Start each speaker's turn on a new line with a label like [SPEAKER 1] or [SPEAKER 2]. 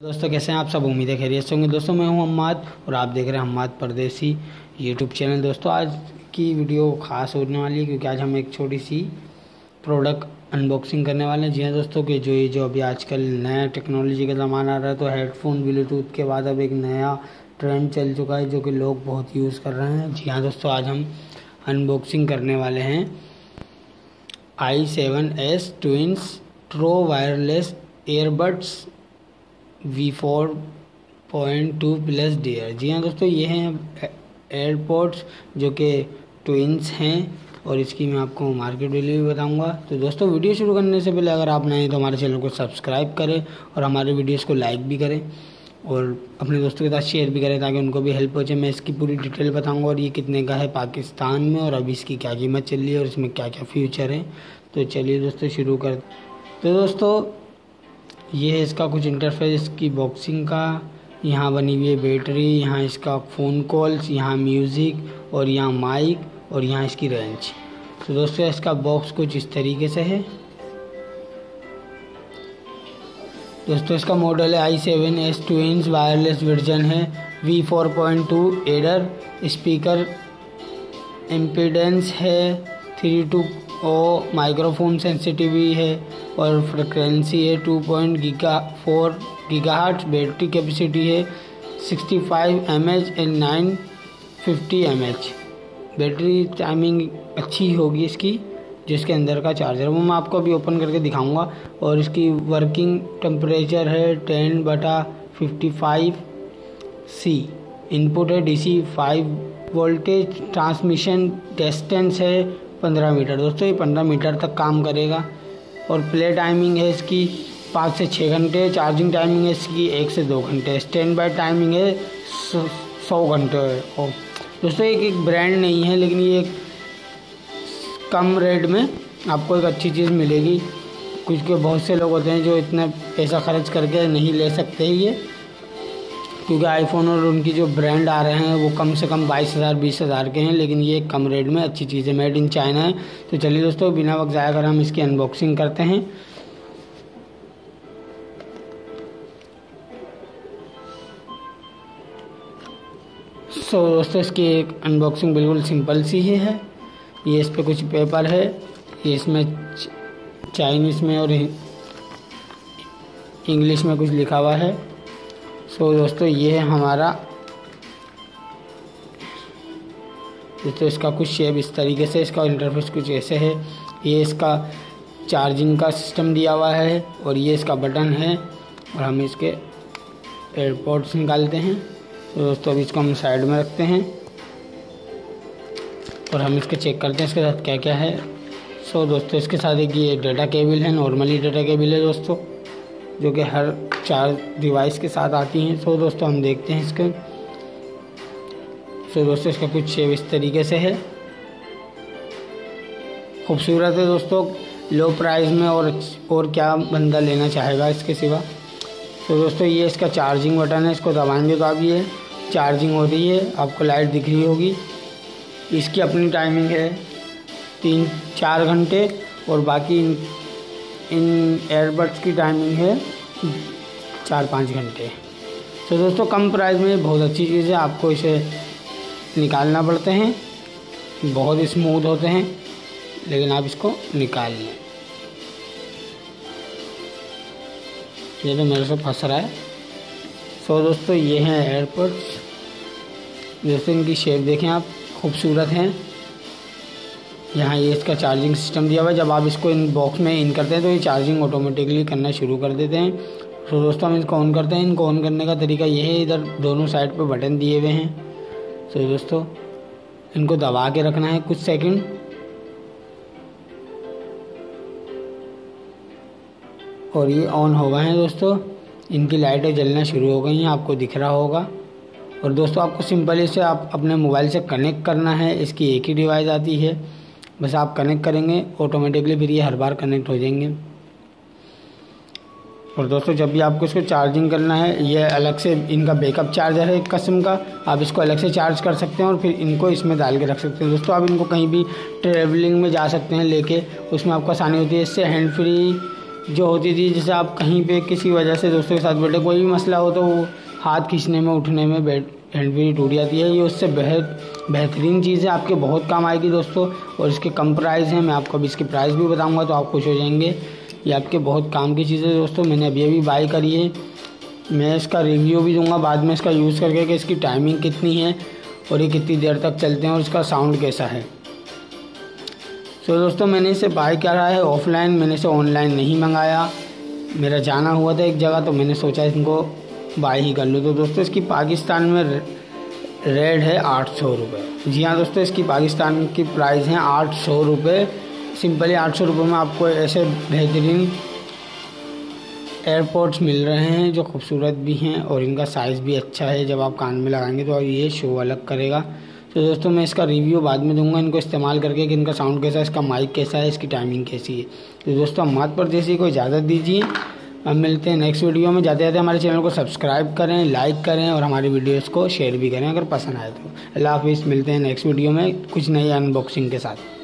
[SPEAKER 1] दोस्तों कैसे हैं आप सब। उम्मीद है खैरियत से होंगे। दोस्तों मैं हूं अम्माद और आप देख रहे हैं अम्माद परदेसी यूट्यूब चैनल। दोस्तों आज की वीडियो ख़ास होने वाली है क्योंकि आज हम एक छोटी सी प्रोडक्ट अनबॉक्सिंग करने वाले हैं। जी हाँ दोस्तों कि जो अभी आजकल नया टेक्नोलॉजी का ज़माना आ रहा है, तो हेडफोन ब्लूटूथ के बाद अब एक नया ट्रेंड चल चुका है जो कि लोग बहुत यूज़ कर रहे हैं। जी हाँ दोस्तों, आज हम अनबॉक्सिंग करने वाले हैं i7s twins true wireless earbuds V4.2 plus डियर। जी हाँ दोस्तों, ये हैं एयरपोड्स जो कि ट्विंस हैं और इसकी मैं आपको मार्केट वैल्यू भी बताऊंगा। तो दोस्तों वीडियो शुरू करने से पहले अगर आप नए हैं तो हमारे चैनल को सब्सक्राइब करें और हमारे वीडियोस को लाइक भी करें और अपने दोस्तों के साथ शेयर भी करें ताकि उनको भी हेल्प हो जाए। मैं इसकी पूरी डिटेल बताऊँगा और ये कितने का है पाकिस्तान में और अभी इसकी क्या कीमत चल रही है और इसमें क्या क्या फ्यूचर है। तो चलिए दोस्तों शुरू कर। तो दोस्तों ये है इसका कुछ इंटरफेस इसकी बॉक्सिंग का। यहाँ बनी हुई है बैटरी, यहाँ इसका फ़ोन कॉल्स, यहाँ म्यूज़िक और यहाँ माइक और यहाँ इसकी रेंज। तो दोस्तों इसका बॉक्स कुछ इस तरीके से है। दोस्तों इसका मॉडल है i7s ट्विंस वायरलेस वर्जन है। V4.2 एडर स्पीकर इम्पीडेंस है 320 माइक्रोफोन सेंसिटिविटी है और फ्रिक्वेंसी है 2.4 गीगाहर्ट्ज़। बैटरी कैपेसिटी है 65 mAh and 950 mAh। Battery timing अच्छी होगी इसकी। जिसके अंदर का चार्जर वो मैं आपको अभी ओपन करके दिखाऊंगा। और इसकी वर्किंग टेम्परेचर है 10/55 C। इनपुट है DC 5 वोल्टेज। ट्रांसमिशन डिस्टेंस है 15 मीटर। दोस्तों ये 15 मीटर तक काम करेगा। और प्ले टाइमिंग है इसकी 5 से 6 घंटे। चार्जिंग टाइमिंग है इसकी 1 से 2 घंटे। स्टैंड बाय टाइमिंग है 100 घंटे। और दोस्तों एक ब्रांड नहीं है लेकिन ये कम रेट में आपको एक अच्छी चीज़ मिलेगी। कुछ के बहुत से लोग होते हैं जो इतना पैसा खर्च करके नहीं ले सकते ये, क्योंकि आईफोन और उनकी जो ब्रांड आ रहे हैं वो कम से कम 22,000 20,000 के हैं, लेकिन ये कम रेट में अच्छी चीज़ है, मेड इन चाइना है। तो चलिए दोस्तों बिना वक्त ज़ाया कर हम इसकी अनबॉक्सिंग करते हैं। सो दोस्तों इसकी एक अनबॉक्सिंग बिल्कुल सिंपल सी ही है। ये इस पर कुछ पेपर है, ये इसमें चाइनीज़ में और इंग्लिश में कुछ लिखा हुआ है। सो दोस्तों ये है हमारा। दोस्तों इसका कुछ शेप इस तरीके से, इसका इंटरफेस कुछ ऐसे है। ये इसका चार्जिंग का सिस्टम दिया हुआ है और ये इसका बटन है और हम इसके एयरपोड्स निकालते हैं। तो दोस्तों अभी इसको हम साइड में रखते हैं और हम इसके चेक करते हैं इसके साथ क्या क्या है। सो दोस्तों इसके साथ एक ये डाटा केबल है, नॉर्मली डाटा केबल है दोस्तों, जो कि हर 4 डिवाइस के साथ आती हैं। सो दोस्तों हम देखते हैं इसके। सो दोस्तों इसका कुछ शेप इस तरीके से है, खूबसूरत है दोस्तों। लो प्राइस में और क्या बंदा लेना चाहेगा इसके सिवा। तो दोस्तों ये इसका चार्जिंग बटन है, इसको दबाएंगे तो अब ये चार्जिंग हो रही है, आपको लाइट दिख रही होगी। इसकी अपनी टाइमिंग है 3-4 घंटे और बाकी इन एयरबड्स की टाइमिंग है 4-5 घंटे। तो दोस्तों कम प्राइस में बहुत अच्छी चीज़ है। आपको इसे निकालना पड़ते हैं, बहुत स्मूथ होते हैं, लेकिन आप इसको निकाल लें। ये तो मेरे से फंस रहा है। सो दोस्तों ये हैं एयरपोड्स। जैसे इनकी शेप देखें आप, खूबसूरत हैं। यहाँ ये इसका चार्जिंग सिस्टम दिया हुआ है। जब आप इसको इन बॉक्स में इन करते हैं तो ये चार्जिंग ऑटोमेटिकली करना शुरू कर देते हैं। तो दोस्तों हम इसको ऑन करते हैं। इनको ऑन करने का तरीका ये है, इधर दोनों साइड पे बटन दिए हुए हैं। तो दोस्तों इनको दबा के रखना है कुछ सेकंड। और ये ऑन हो गए हैं दोस्तों। इनकी लाइटें जलना शुरू हो गई हैं, आपको दिख रहा होगा। और दोस्तों आपको सिंपली इसे आप अपने मोबाइल से कनेक्ट करना है। इसकी एक ही डिवाइस आती है, बस आप कनेक्ट करेंगे ऑटोमेटिकली, फिर ये हर बार कनेक्ट हो जाएंगे। और दोस्तों जब भी आपको इसको चार्जिंग करना है, ये अलग से इनका बैकअप चार्जर है एक किस्म का, आप इसको अलग से चार्ज कर सकते हैं और फिर इनको इसमें डाल के रख सकते हैं। दोस्तों आप इनको कहीं भी ट्रैवलिंग में जा सकते हैं लेके, उसमें आपको आसानी होती है। इससे हैंड फ्री जो होती थी, जैसे आप कहीं पे किसी वजह से दोस्तों के साथ बैठे, कोई भी मसला हो तो वो हाथ खींचने में उठने में हैंड फ्री टूट जाती है। ये उससे बेहतरीन चीज़ है, आपके बहुत काम आएगी दोस्तों। और इसके कम प्राइस हैं, मैं आपको अभी इसकी प्राइस भी बताऊंगा तो आप खुश हो जाएंगे। ये आपके बहुत काम की चीज़ है दोस्तों, मैंने अभी बाई करी है। मैं इसका रिव्यू भी दूंगा बाद में इसका यूज़ करके कि इसकी टाइमिंग कितनी है और ये कितनी देर तक चलते हैं और इसका साउंड कैसा है। तो दोस्तों मैंने इसे बाय करा है ऑफलाइन, मैंने इसे ऑनलाइन नहीं मंगाया। मेरा जाना हुआ था एक जगह तो मैंने सोचा इनको बाय ही कर लूँ। तो दोस्तों इसकी पाकिस्तान में रेट है 800 रुपये। जी हाँ दोस्तों, इसकी पाकिस्तान की प्राइस है 800 रुपये। सिंपली 800 रुपये में आपको ऐसे बेहतरीन एयरपोर्ट्स मिल रहे हैं जो खूबसूरत भी हैं और इनका साइज़ भी अच्छा है। जब आप कान में लगाएंगे तो ये शो अलग करेगा। तो दोस्तों मैं इसका रिव्यू बाद में दूंगा इनको इस्तेमाल करके कि इनका साउंड कैसा है, इसका माइक कैसा है, इसकी टाइमिंग कैसी है। तो दोस्तों मात परदेसी को इजाज़त दीजिए, अब मिलते हैं नेक्स्ट वीडियो में। जाते जाते हमारे चैनल को सब्सक्राइब करें, लाइक करें और हमारी वीडियोस को शेयर भी करें अगर पसंद आए तो। अल्लाह हाफिज़, मिलते हैं नेक्स्ट वीडियो में कुछ नई अनबॉक्सिंग के साथ।